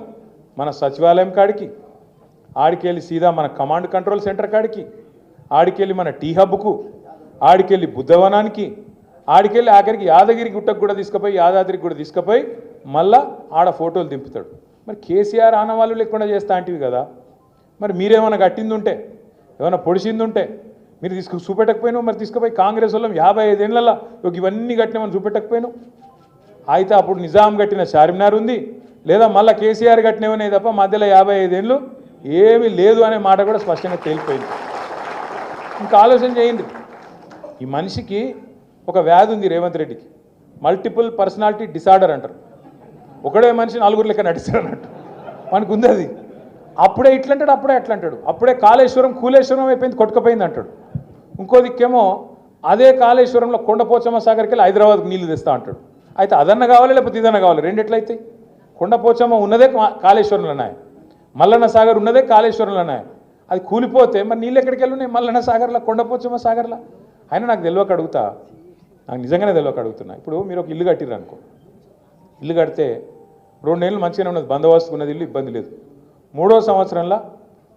మన సచివాలయం కాడికి, ఆడికెళ్ళి సీదా మన కమాండ్ కంట్రోల్ సెంటర్ కాడికి, ఆడికెళ్ళి మన టీ హబ్కు, ఆడికెళ్ళి బుద్ధవనానికి, ఆడికెళ్ళి ఆఖరికి యాదగిరి గుట్టకు కూడా తీసుకుపోయి, యాదాద్రికి కూడా తీసుకుపోయి మళ్ళా ఆడ ఫోటోలు దింపుతాడు. మరి కేసీఆర్ ఆనవాళ్ళు లేకుండా చేస్తా అంటివి కదా, మరి మీరేమైనా కట్టింది ఉంటే, ఏమైనా పొడిచింది ఉంటే మీరు చూపెట్టకపోయినావు. మరి తీసుకుపోయి కాంగ్రెస్ వాళ్ళం 55 ఏళ్లలో ఇవన్నీ కట్టినామని చూపెట్టకపోయినావు. అయితే అప్పుడు నిజాం కట్టిన చార్మినార్ ఉంది, లేదా మళ్ళీ కేసీఆర్ కట్టినవనే తప్ప మధ్యలో 55 ఏళ్ళు ఏమీ లేదు అనే మాట కూడా స్పష్టంగా తేలిపోయింది. ఇంకా ఆలోచన చేయండి, ఈ మనిషికి ఒక వ్యాధి ఉంది రేవంత్ రెడ్డికి, మల్టిపుల్ పర్సనాలిటీ డిసార్డర్ అంటారు. ఒకడే మనిషి 4 లెక్క నడిస్తాడు అన్నట్టు. మనకు ఉంది అది. అప్పుడే ఇట్లంటాడు, అప్పుడే అట్లా అంటాడు. అప్పుడే కాళేశ్వరం కూలేశ్వరం అయిపోయింది, కొట్టుకుపోయింది అంటాడు. ఇంకో దిక్కేమో అదే కాళేశ్వరంలో కొండపోచమ్మ సాగర్కి వెళ్ళి హైదరాబాద్కి నీళ్లు తెస్తా అంటాడు. అయితే అదన్న కావాలి, లేకపోతే ఇదన్న కావాలి, రెండిట్లయితే. కొండపోచమ్మ ఉన్నదే కాళేశ్వరంలో ఉన్నాయి, మల్లన్న సాగర్ ఉన్నదే కాళేశ్వరంలో ఉన్నాయి. అది కూలిపోతే మరి నీళ్ళు ఎక్కడికి వెళ్ళున్నాయి? మల్లన్న సాగర్లో, కొండపోచమ్మ సాగర్లో. అయినా నాకు తెలియక అడుగుతా, నాకు నిజంగానే తెలియక అడుగుతున్నా. ఇప్పుడు మీరు ఒక ఇల్లు కట్టిర్రు అనుకో, ఇల్లు కడితే 2 నెలలు మంచిగానే ఉన్నది, బందోబస్తు ఉన్నది, ఇల్లు ఇబ్బంది లేదు. 3వ సంవత్సరంలో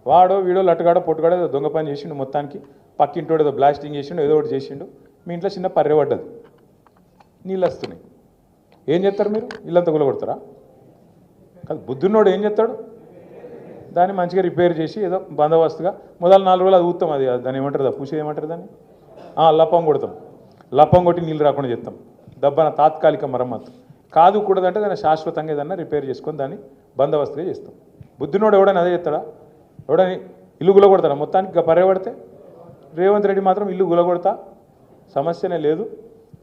వాడో వీడో లట్టుగాడో పొట్టుగాడో ఏదో దొంగ పని చేసిండు, మొత్తానికి పక్కింటోడు ఏదో బ్లాస్టింగ్ చేసిండు, ఏదో ఒకటి చేసిండు, మీ ఇంట్లో చిన్న పర్రె పడ్డది, నీళ్ళు వస్తున్నాయి. ఏం చేస్తారు మీరు? ఇల్లంతా గులగొడతారా? కాదు, బుద్ధున్నోడు ఏం చేస్తాడు? దాన్ని మంచిగా రిపేర్ చేసి ఏదో బందోబస్తుగా మొదలు 4 రోజులు అది ఊతాం, అది దాన్ని ఏమంటారు, పూసేది ఏమంటారు దాన్ని, లప్పం కొడతాం. లప్పం కొట్టి నీళ్ళు రాకుండా చేస్తాం, దబ్బన తాత్కాలిక మరమ్మతు. కాదు కూడదంటే దాన్ని శాశ్వతంగా ఏదన్నా రిపేర్ చేసుకొని దాన్ని బందోబస్తుగా చేస్తాం. బుద్ధినోడు ఎవడైనా అదే చేస్తాడా? ఎవడని ఇల్లు గులగొడతాడా? మొత్తానికి పర్యబడితే రేవంత్ రెడ్డి మాత్రం ఇల్లు గులగొడతా, సమస్యనే లేదు.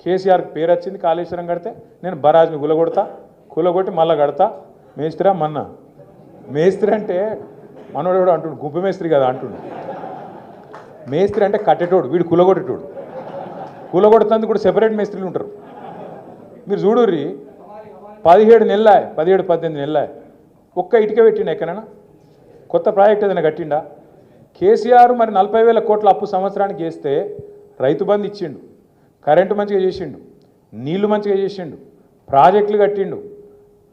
కేసీఆర్కి పేరు వచ్చింది, కాళేశ్వరం కడితే నేను బరాజ్ని గులగొడతా, కూలగొట్టి మళ్ళా కడతా. మేస్త్రా మన్నా? మేస్త్రి అంటే మనోడు ఎవడో అంటుండు, గుంపు మేస్త్రి కదా అంటుండు. మేస్త్రి అంటే కట్టేటోడు, వీడు కూలగొట్టేటోడు. కూలగొడుతుంది కూడా సెపరేట్ మేస్త్రీలు ఉంటారు. మీరు చూడుర్రి, 17 నెలల 17-18 నెలల ఒక్క ఇటుక పెట్టిండా ఎక్కడైనా? కొత్త ప్రాజెక్ట్ ఏదైనా కట్టిండా? కేసీఆర్ మరి 40,000 కోట్ల అప్పు సంవత్సరానికి చేస్తే రైతు బంధు ఇచ్చిండు, కరెంటు మంచిగా చేసిండు, నీళ్లు మంచిగా చేసిండు, ప్రాజెక్టులు కట్టిండు,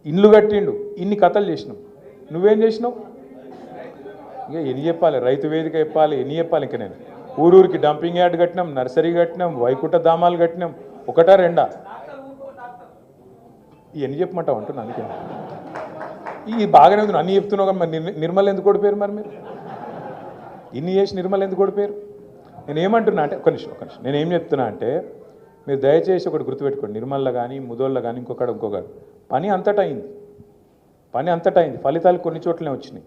ఇల్లు కట్టిండు, ఇన్ని కథలు చేసినావు. నువ్వేం చేసినావు? ఇక ఎన్ని చెప్పాలి? రైతు వేదిక చెప్పాలి, ఎన్ని చెప్పాలి? ఇంకా నేను ఊరూరికి డంపింగ్ యార్డ్ కట్టినాం, నర్సరీ కట్టినాం, వైకుంఠ ధామాలు కట్టినాం, 1 2 ఇవన్నీ చెప్పమంటావు అంటున్నా. అందుకే ఈ బాగానే ఉంది, అన్నీ చెప్తున్నావు కదా. మరి నిర్మల్ ఎందుకు ఓడిపోయారు? మరి మీరు ఇన్ని చేసి నిర్మల్ ఎందుకు ఓడిపోయారు? నేనేమంటున్నా అంటే, ఒక నిమిషం నేనేం చెప్తున్నా అంటే, మీరు దయచేసి ఒకటి గుర్తుపెట్టుకోండి, నిర్మల్లో కానీ ముదోళ్ళ కానీ ఇంకొకటి పని అంతటా అయింది, ఫలితాలు కొన్ని చోట్లనే వచ్చినాయి.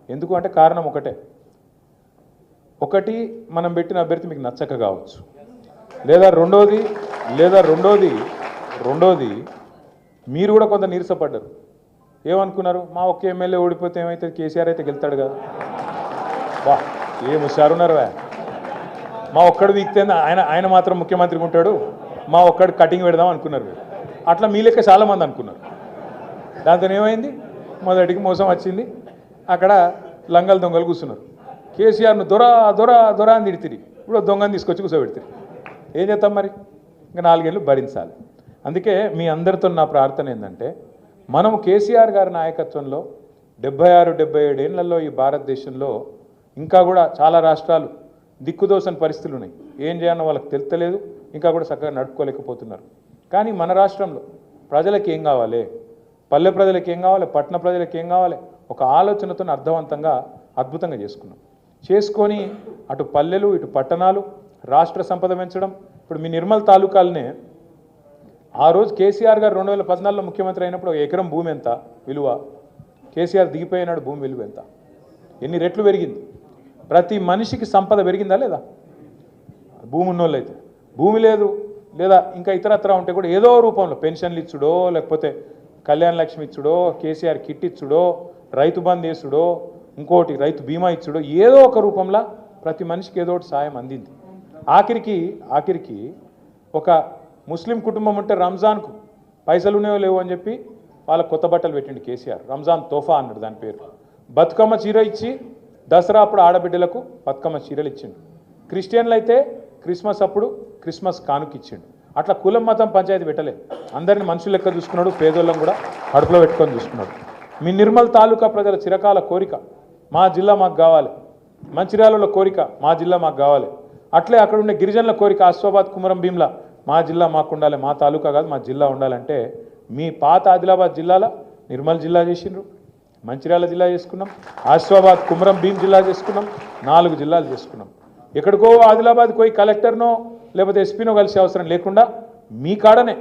ఎందుకు అంటే కారణం ఒకటి మనం పెట్టిన అభ్యర్థి మీకు నచ్చక కావచ్చు, లేదా రెండోది మీరు కూడా కొంత నీరసపడ్డారు. ఏమనుకున్నారు? మా ఒక్క ఎమ్మెల్యే ఓడిపోతే ఏమైతే, కేసీఆర్ అయితే గెలుతాడు కదా. బా ఏం హుషారున్నారు. మా ఒక్కడు వీక్తే ఆయన మాత్రం ముఖ్యమంత్రిగా ఉంటాడు, మా ఒక్కడు కటింగ్ పెడదాం అనుకున్నారు. అట్లా మీ లెక్క చాలామంది అనుకున్నారు. దాంతో ఏమైంది? మొదటికి మోసం వచ్చింది. అక్కడ లంగలు దొంగలు కూర్చున్నారు. కేసీఆర్ను దొర అని తిడితిరి, ఇప్పుడు దొంగని తీసుకొచ్చి కూర్చోబెడతారు. ఏం చేస్తాం మరి? ఇంకా 4 ఏళ్ళు భరించాలి. అందుకే మీ అందరితో నా ప్రార్థన ఏంటంటే, మనం కేసీఆర్ గారి నాయకత్వంలో 76-77 ఏళ్లలో ఈ భారతదేశంలో ఇంకా కూడా చాలా రాష్ట్రాలు దిక్కుదోసని పరిస్థితులు ఉన్నాయి. ఏం చేయాలో వాళ్ళకి తెలుస్తలేదు, ఇంకా కూడా చక్కగా నడుపుకోలేకపోతున్నారు. కానీ మన రాష్ట్రంలో ప్రజలకు ఏం కావాలి, పల్లె ప్రజలకు ఏం కావాలి, పట్టణ ప్రజలకు ఏం కావాలి, ఒక ఆలోచనతో అర్థవంతంగా అద్భుతంగా చేసుకొని అటు పల్లెలు ఇటు పట్టణాలు రాష్ట్ర సంపద పెంచడం. ఇప్పుడు మీ నిర్మల్ తాలూకాలనే ఆ రోజు కేసీఆర్ గారు 2014లో ముఖ్యమంత్రి అయినప్పుడు 1 ఎకరం భూమి ఎంత విలువ, కేసీఆర్ దిగిపోయినాడు భూమి విలువ ఎంత, ఎన్ని రెట్లు పెరిగింది. ప్రతి మనిషికి సంపద పెరిగిందా లేదా? భూమి ఉన్నోళ్ళు అయితే, భూమి లేదు లేదా ఇంకా ఇతరత్ర ఉంటే కూడా ఏదో రూపంలో పెన్షన్లు ఇచ్చుడో, లేకపోతే కళ్యాణ లక్ష్మి ఇచ్చుడో, కేసీఆర్ కిట్ ఇచ్చుడో, రైతు బంద్ వేసుడో, ఇంకోటి రైతు బీమా ఇచ్చుడో, ఏదో ఒక రూపంలో ప్రతి మనిషికి ఏదో ఒకటి సాయం అందింది. ఆఖరికి ఒక ముస్లిం కుటుంబం ఉంటే రంజాన్కు పైసలు ఉన్నాయో లేవో అని చెప్పి వాళ్ళకు కొత్త బట్టలు పెట్టిండు కేసీఆర్. రంజాన్ తోఫా అన్నాడు దాని పేరు. బతుకమ్మ చీర ఇచ్చి దసరా అప్పుడు ఆడబిడ్డలకు బతుకమ్మ చీరలు ఇచ్చిండు. క్రిస్టియన్లు అయితే క్రిస్మస్ అప్పుడు క్రిస్మస్ కానుక ఇచ్చిండు. అట్లా కులం మతం పంచాయతీ పెట్టలే, అందరిని మనుషులు లెక్క చూసుకున్నాడు, పేదోళ్ళం కూడా కడుపులో పెట్టుకొని చూసుకున్నాడు. మీ నిర్మల్ తాలూకా ప్రజల చిరకాల కోరిక మా జిల్లా మాకు కావాలి, మంచిర్యాలలో కోరిక మా జిల్లా మాకు కావాలి, అట్లే అక్కడ ఉండే గిరిజనుల కోరిక ఆసిఫాబాద్ కుమరం భీంలా మా జిల్లా మాకు ఉండాలి, మా తాలూకా కాదు మా జిల్లా ఉండాలంటే మీ పాత ఆదిలాబాద్ జిల్లాలో నిర్మల్ జిల్లా చేసిండ్రు, మంచిర్యాల జిల్లా చేసుకున్నాం, ఆసిఫాబాద్ కుమరం భీం జిల్లా చేసుకున్నాం, 4 జిల్లాలు చేసుకున్నాం. ఎక్కడికో ఆదిలాబాద్కి పోయి కలెక్టర్నో లేకపోతే ఎస్పీనో కలిసే అవసరం లేకుండా మీ కాడనే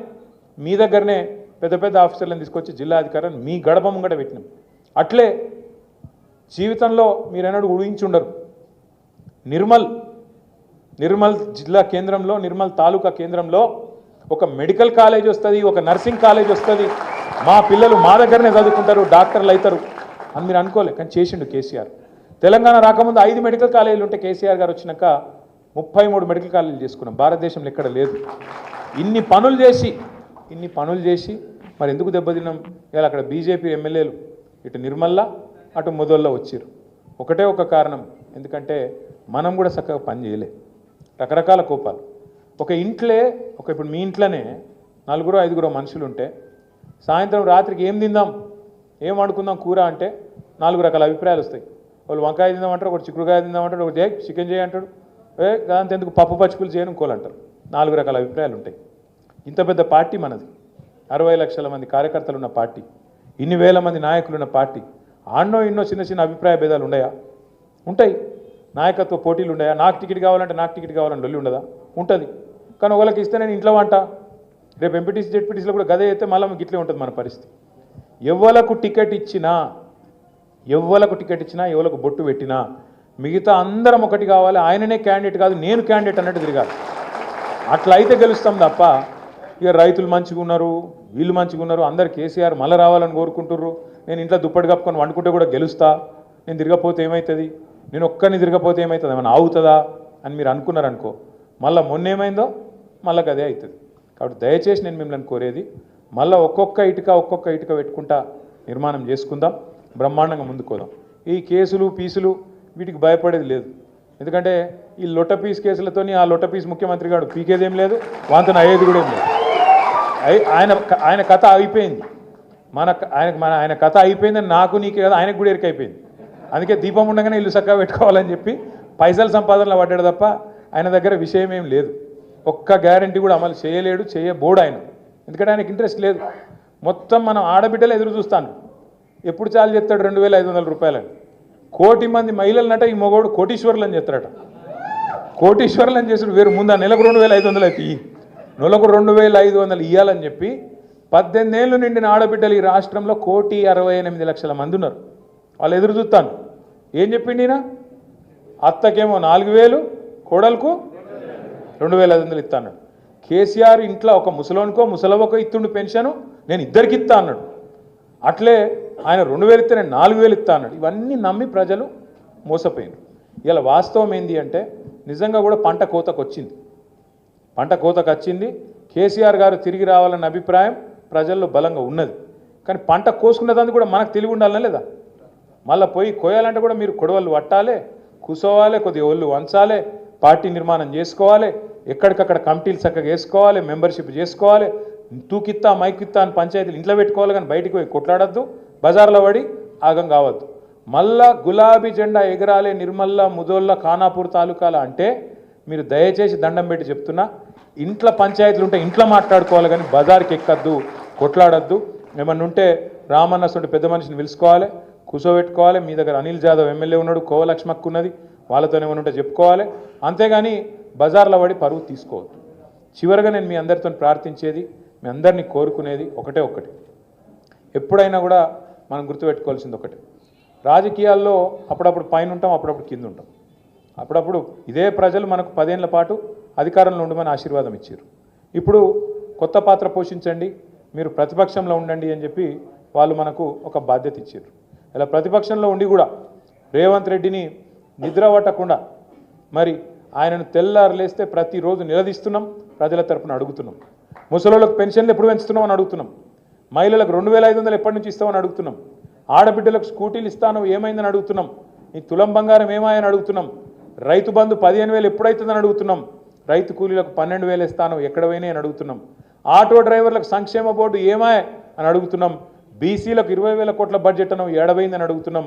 మీ దగ్గరనే పెద్ద పెద్ద ఆఫీసర్లను తీసుకొచ్చి జిల్లా అధికారాన్ని మీ గడప ముంగట పెట్టినాం. అట్లే జీవితంలో మీరెన్నడూ ఊహించుండరు, నిర్మల్ జిల్లా కేంద్రంలో, నిర్మల్ తాలూకా కేంద్రంలో ఒక మెడికల్ కాలేజ్ వస్తుంది, ఒక నర్సింగ్ కాలేజ్ వస్తుంది, మా పిల్లలు మా దగ్గరనే చదువుకుంటారు, డాక్టర్లు అవుతారు. అని మీరు అనుకోలే, కానీ చేసిండు కేసీఆర్. తెలంగాణ రాకముందు 5 మెడికల్ కాలేజీలు ఉంటే కేసీఆర్ గారు వచ్చినాక 33 మెడికల్ కాలేజీలు చేసుకున్నాం. భారతదేశంలో ఎక్కడ లేదు. ఇన్ని పనులు చేసి మరి ఎందుకు దెబ్బతిన్నాం? ఇలా అక్కడ బీజేపీ ఎమ్మెల్యేలు ఇటు నిర్మల్ల అటు మొదల్లో వచ్చారు. ఒకటే ఒక కారణం, ఎందుకంటే మనం కూడా చక్కగా పని చేయలే. రకరకాల కోపాలు. ఇప్పుడు మీ ఇంట్లోనే 4-5 మనుషులు ఉంటే సాయంత్రం రాత్రికి ఏం తిందాం, ఏం వండుకుందాం కూర అంటే 4 రకాల అభిప్రాయాలు వస్తాయి. వాళ్ళు వంకాయ తిందామంటారు, ఒకటి చిక్కుడుకాయ తిందామంటాడు, ఒకటి చికెన్ చేయంటాడు, దాంతో ఎందుకు పప్పు పచ్చిపులు చేయను ఇంకోలంటారు. 4 రకాల అభిప్రాయాలు ఉంటాయి. ఇంత పెద్ద పార్టీ మనది, 60 లక్షల మంది కార్యకర్తలు ఉన్న పార్టీ, ఇన్ని వేల మంది నాయకులు ఉన్న పార్టీ. ఆన్నో ఇన్నో చిన్న చిన్న అభిప్రాయ భేదాలు ఉన్నాయా? ఉంటాయి. నాయకత్వ పోటీలు ఉన్నాయా? నాకు టికెట్ కావాలంటే నాకు టికెట్ కావాలని లొల్లి ఉండదా? ఉంటుంది. కానీ ఒకళ్ళకి ఇస్తే నేను ఇంట్లో వంట, రేపు ఎంపీటీసీ జెడ్పీటీసీలో కూడా గదే అయితే మళ్ళీ ఇట్లే ఉంటుంది మన పరిస్థితి. ఎవరికి టికెట్ ఇచ్చినా, ఎవరికి బొట్టు పెట్టినా మిగతా అందరం ఒకటి కావాలి. ఆయననే క్యాండిడేట్ కాదు, నేను క్యాండిడేట్ అన్నట్టు తిరగాలి. అట్లా అయితే గెలుస్తాం తప్ప ఇక రైతులు మంచిగా ఉన్నారు, వీళ్ళు మంచిగా ఉన్నారు, అందరు కేసీఆర్ మళ్ళీ రావాలని కోరుకుంటుర్రు, నేను ఇంట్లో దుప్పటి కప్పుకొని వండుకుంటే కూడా గెలుస్తా, నేను తిరగపోతే ఏమవుతుంది, నేను ఒక్కరిని తిరగపోతే ఏమవుతుంది, ఏమైనా ఆగుతుందా అని మీరు అనుకున్నారనుకో, మళ్ళీ మొన్న ఏమైందో మళ్ళీ అదే అవుతుంది. కాబట్టి దయచేసి నేను మిమ్మల్ని కోరేది, మళ్ళీ ఒక్కొక్క ఇటుక పెట్టుకుంటా నిర్మాణం చేసుకుందాం, బ్రహ్మాండంగా ముందుకోదాం. ఈ కేసులు పీసులు వీటికి భయపడేది లేదు. ఎందుకంటే ఈ లొట్ట పీస్ కేసులతోని ఆ లొట్ట పీస్ ముఖ్యమంత్రి గారు పీకేదేం లేదు, వాంతను అయ్యేది కూడా ఏం లేదు. ఆయన కథ అయిపోయింది. ఆయన కథ అయిపోయిందని నాకు నీకే కదా, ఆయనకు కూడా ఎరికైపోయింది. అందుకే దీపం ఉండగానే ఇల్లు చక్కగా పెట్టుకోవాలని చెప్పి పైసల సంపాదనలో పడ్డాడు తప్ప ఆయన దగ్గర విషయం ఏం లేదు. ఒక్క గ్యారంటీ కూడా అమలు చేయలేడు, చేయబోడు ఆయన. ఎందుకంటే ఆయనకి ఇంట్రెస్ట్ లేదు. మొత్తం మనం ఆడబిడ్డలు ఎదురు చూస్తాను, ఎప్పుడు చాలు చెప్తాడు 2,500 రూపాయలని. 1,000,000 మంది మహిళలనట ఈ మొగోడు కోటీశ్వరులు అని చెప్తాడట. కోటీశ్వరులు అని చేసాడు వేరు. ముందు ఆ నెలకు 2,500 అయితే నెలకు 2,500 ఇవ్వాలని చెప్పి 18 ఏళ్ళు నిండిన ఆడబిడ్డలు ఈ రాష్ట్రంలో 1,68,00,000 మంది ఉన్నారు. వాళ్ళు ఎదురు చూస్తాను. ఏం చెప్పిండి ఈయన? అత్తకేమో 4,000, కోడలకు 2,500 ఇస్తా అన్నాడు. కేసీఆర్ ఇంట్లో ఒక ముసలోనికో ముసలవకో ఇస్తుండు పెన్షను, నేను ఇద్దరికి ఇస్తా అన్నాడు. అట్లే ఆయన 2,000 ఇస్తే నేను 4,000 ఇస్తా అన్నాడు. ఇవన్నీ నమ్మి ప్రజలు మోసపోయినారు. ఇలా వాస్తవం ఏంటి అంటే నిజంగా కూడా పంట కోతకు వచ్చింది. కేసీఆర్ గారు తిరిగి రావాలన్న అభిప్రాయం ప్రజల్లో బలంగా ఉన్నది. కానీ పంట కోసుకున్నదాన్ని కూడా మనకు తెలివి ఉండాలనే లేదా? మళ్ళీ పోయి కోయాలంటే కూడా మీరు కొడవళ్ళు పట్టాలి, కూసోవాలి, కొద్దిగా ఒళ్ళు వంచాలి, పార్టీ నిర్మాణం చేసుకోవాలి, ఎక్కడికక్కడ కమిటీలు చక్కగా వేసుకోవాలి, మెంబర్షిప్ చేసుకోవాలి, తూకిత్తా మైకిత్తా అని పంచాయతీలు ఇంట్లో పెట్టుకోవాలి. కానీ బయటికి పోయి కొట్లాడద్దు, బజార్లో పడి ఆగం కావద్దు. మళ్ళా గులాబీ జెండా ఎగరాలి నిర్మల్ల, ముదోళ్ళ, ఖానాపూర్ తాలూకాల అంటే మీరు దయచేసి దండం పెట్టి చెప్తున్నా, ఇంట్లో పంచాయతీలు ఉంటే ఇంట్లో మాట్లాడుకోవాలి, కానీ బజార్కి ఎక్కద్దు, కొట్లాడద్దు. ఏమన్నా ఉంటే రామన్న సొంటి పెద్ద మనిషిని పిలుచుకోవాలి, కూర్చోబెట్టుకోవాలి. మీ దగ్గర అనిల్ జాదవ్ ఎమ్మెల్యే ఉన్నాడు, కోవలక్ష్మక్ ఉన్నది, వాళ్ళతో ఏమైనా ఉంటే చెప్పుకోవాలి. అంతేగాని బజార్లో పడి పరువు తీసుకోవద్దు. చివరిగా నేను మీ అందరితో ప్రార్థించేది, మీ అందరినీ కోరుకునేది ఒకటే, ఎప్పుడైనా కూడా మనం గుర్తుపెట్టుకోవాల్సింది ఒకటే, రాజకీయాల్లో అప్పుడప్పుడు పైన ఉంటాం, అప్పుడప్పుడు కింద ఉంటాం. అప్పుడప్పుడు ఇదే ప్రజలు మనకు 10 ఏళ్ల పాటు అధికారంలో ఉండమని ఆశీర్వాదం ఇచ్చారు. ఇప్పుడు కొత్త పాత్ర పోషించండి, మీరు ప్రతిపక్షంలో ఉండండి అని చెప్పి వాళ్ళు మనకు ఒక బాధ్యత ఇచ్చారు. ఇలా ప్రతిపక్షంలో ఉండి కూడా రేవంత్ రెడ్డిని నిద్ర పట్టకుండా మరి ఆయనను తెల్లారు లేస్తే ప్రతిరోజు నిలదీస్తున్నాం, ప్రజల తరపున అడుగుతున్నాం. ముసలోళ్ళకు పెన్షన్లు ఎప్పుడు పెంచుతున్నాం అని అడుగుతున్నాం. మహిళలకు 2,500 ఎప్పటి నుంచి ఇస్తామని అడుగుతున్నాం. ఆడబిడ్డలకు స్కూటీలు ఇస్తాను ఏమైందని అడుగుతున్నాం. ఈ తులం బంగారం ఏమాయని అడుగుతున్నాం. రైతు బంధు 15,000 ఎప్పుడైతుందని అడుగుతున్నాం. రైతు కూలీలకు 12,000 ఇస్తాను ఎక్కడ పోయినాయి అని అడుగుతున్నాం. ఆటో డ్రైవర్లకు సంక్షేమ బోర్డు ఏమాయ అని అడుగుతున్నాం. బీసీలకు 20,000 కోట్ల బడ్జెట్ అను ఏడబైందని అడుగుతున్నాం.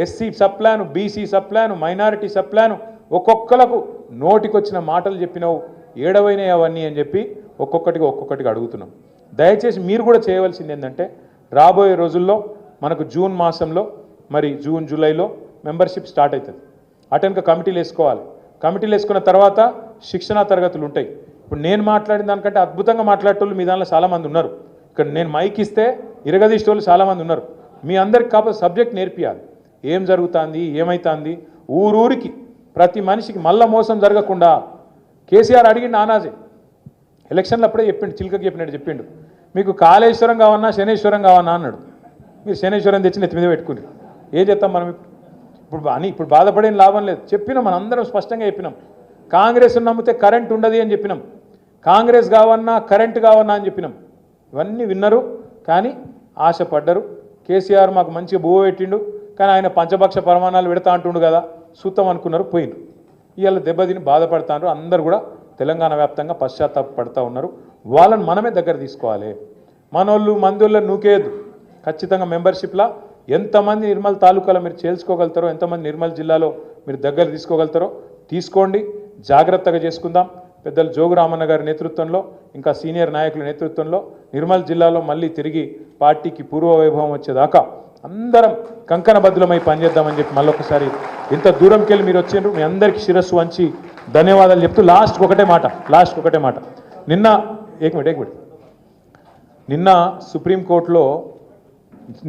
SC sub plan, BC sub plan, minority sub plan ఒక్కొక్కలకు నోటికొచ్చిన మాటలు చెప్పినావు, ఏడవైనాయి అవన్నీ అని చెప్పి ఒక్కొక్కటిగా అడుగుతున్నాం. దయచేసి మీరు కూడా చేయవలసింది ఏంటంటే రాబోయే రోజుల్లో మనకు జూన్ మాసంలో మరి జూన్ జూలైలో మెంబర్షిప్ స్టార్ట్ అవుతుంది. అటెన్క కమిటీలు వేసుకోవాలి. కమిటీలు వేసుకున్న తర్వాత శిక్షణా తరగతులు ఉంటాయి. ఇప్పుడు నేను మాట్లాడిన దానికంటే అద్భుతంగా మాట్లాడేటోళ్ళు మీ దానిలో చాలామంది ఉన్నారు. ఇక్కడ నేను మైక్ ఇస్తే ఇరగదీసేటోళ్ళు చాలామంది ఉన్నారు. మీ అందరికి కాకపోతే సబ్జెక్ట్ నేర్పియాలి. ఏం జరుగుతుంది, ఏమవుతుంది, ఊరూరికి ప్రతి మనిషికి మళ్ళా మోసం జరగకుండా. కేసీఆర్ అడిగి నానాజే ఎలక్షన్లు అప్పుడే చెప్పిండు, చిలుకకి చెప్పినట్టు చెప్పిండు, మీకు కాళేశ్వరం కావన్నా శనేశ్వరం కావన్నా అన్నాడు. మీరు శనేశ్వరం తెచ్చి నెత్తి మీద పెట్టుకుని ఏం చేస్తాం మనం ఇప్పుడు బాధపడేం లాభం లేదు. చెప్పినాం, మనందరం స్పష్టంగా చెప్పినాం. కాంగ్రెస్ నమ్మితే కరెంట్ ఉండదు అని చెప్పినాం. కాంగ్రెస్ కావన్నా కరెంట్ కావన్నా అని చెప్పినాం. ఇవన్నీ విన్నారు, కానీ ఆశపడ్డరు. కేసీఆర్ మాకు మంచిగా బువ్వ పెట్టిండు, కానీ ఆయన పంచభక్ష పరమాణాలు పెడతా అంటుండు కదా, సూతం అనుకున్నారు, పోయిండు. ఇవాళ దెబ్బతిని బాధపడతారు. అందరూ కూడా తెలంగాణ వ్యాప్తంగా పశ్చాత్తాపడుతూ ఉన్నారు. వాళ్ళని మనమే దగ్గర తీసుకోవాలి. మనోళ్ళు మందోళ్ళ నూకేయద్దు. ఖచ్చితంగా మెంబర్షిప్లా ఎంతమంది నిర్మల్ తాలూకాలో మీరు చేల్చుకోగలుగుతారో, ఎంతమంది నిర్మల్ జిల్లాలో మీరు దగ్గర తీసుకోగలుగుతారో తీసుకోండి. జాగ్రత్తగా చేసుకుందాం. పెద్దలు జోగు రామన్న గారి నేతృత్వంలో, ఇంకా సీనియర్ నాయకుల నేతృత్వంలో నిర్మల్ జిల్లాలో మళ్ళీ తిరిగి పార్టీకి పూర్వ వైభవం వచ్చేదాకా అందరం కంకణబద్ధులమై పనిచేద్దామని చెప్పి మళ్ళొకసారి ఇంత దూరంకి వెళ్ళి మీరు వచ్చిండ్రు. మీ అందరికీ శిరస్సు వంచి ధన్యవాదాలు చెప్తూ లాస్ట్ ఒకటే మాట నిన్న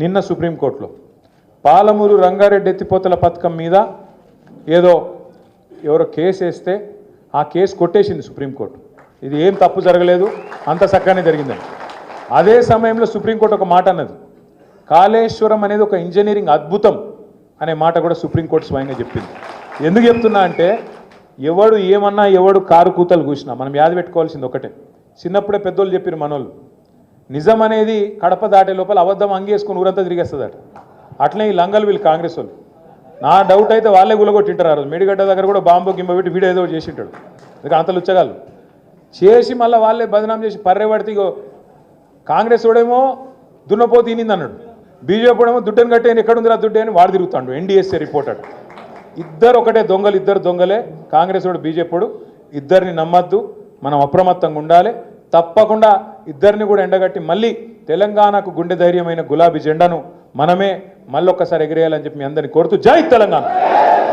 నిన్న సుప్రీంకోర్టులో పాలమూరు రంగారెడ్డి ఎత్తిపోతల పథకం మీద ఎవరో కేసు వేస్తే ఆ కేసు కొట్టేసింది సుప్రీంకోర్టు. ఇది ఏం తప్పు జరగలేదు, అంత చక్కగానే జరిగిందని. అదే సమయంలో సుప్రీంకోర్టు ఒక మాట అన్నది, కాళేశ్వరం అనేది ఒక ఇంజనీరింగ్ అద్భుతం అనే మాట కూడా సుప్రీంకోర్టు స్వయంగా చెప్పింది. ఎందుకు చెప్తున్నా అంటే ఎవడు ఏమన్నా ఎవడు కారు కూతలు కూసినా మనం యాద పెట్టుకోవాల్సింది ఒకటే. చిన్నప్పుడే పెద్దోళ్ళు చెప్పారు మనోళ్ళు, నిజం అనేది కడప దాటే లోపల అబద్ధం అంగేసుకుని ఊరంతా తిరిగేస్తుందట. అట్లనే ఈ లంగలు వీళ్ళు కాంగ్రెస్ వాళ్ళు. నా డౌట్ అయితే వాళ్ళే గులగొట్టింటారు. ఆ రోజు మేడిగడ్డ దగ్గర కూడా బాంబు గింబ పెట్టి వీడియో ఏదో చేసింటాడు. అందుకే అంత లుచ్చగాళ్ళు చేసి మళ్ళీ వాళ్ళే బదనాం చేసి పర్రే పడితే ఇగో కాంగ్రెస్ వాడేమో దున్నపోతు తినింది అన్నాడు, బీజేపీ వాడేమో దుడ్డని కట్టేని ఎక్కడుందిరా దుడ్డే అని వాడు తిరుగుతాడు. ఎన్డీఎస్ఏ రిపోర్ట్ అట. ఇద్దరు ఒకటే దొంగలు, ఇద్దరు దొంగలే. కాంగ్రెస్ వాడు బీజేపీ వాడు. ఇద్దరిని నమ్మద్దు, మనం అప్రమత్తంగా ఉండాలి. తప్పకుండా ఇద్దరిని కూడా ఎండగట్టి మళ్ళీ తెలంగాణకు గుండె ధైర్యమైన గులాబీ జెండాను మనమే మళ్ళొక్కసారి ఎగిరేయాలని చెప్పి మీ అందరిని కోరుతూ జై తెలంగాణ,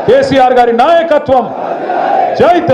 కేసీఆర్ గారి నాయకత్వం, జై తెలంగాణ.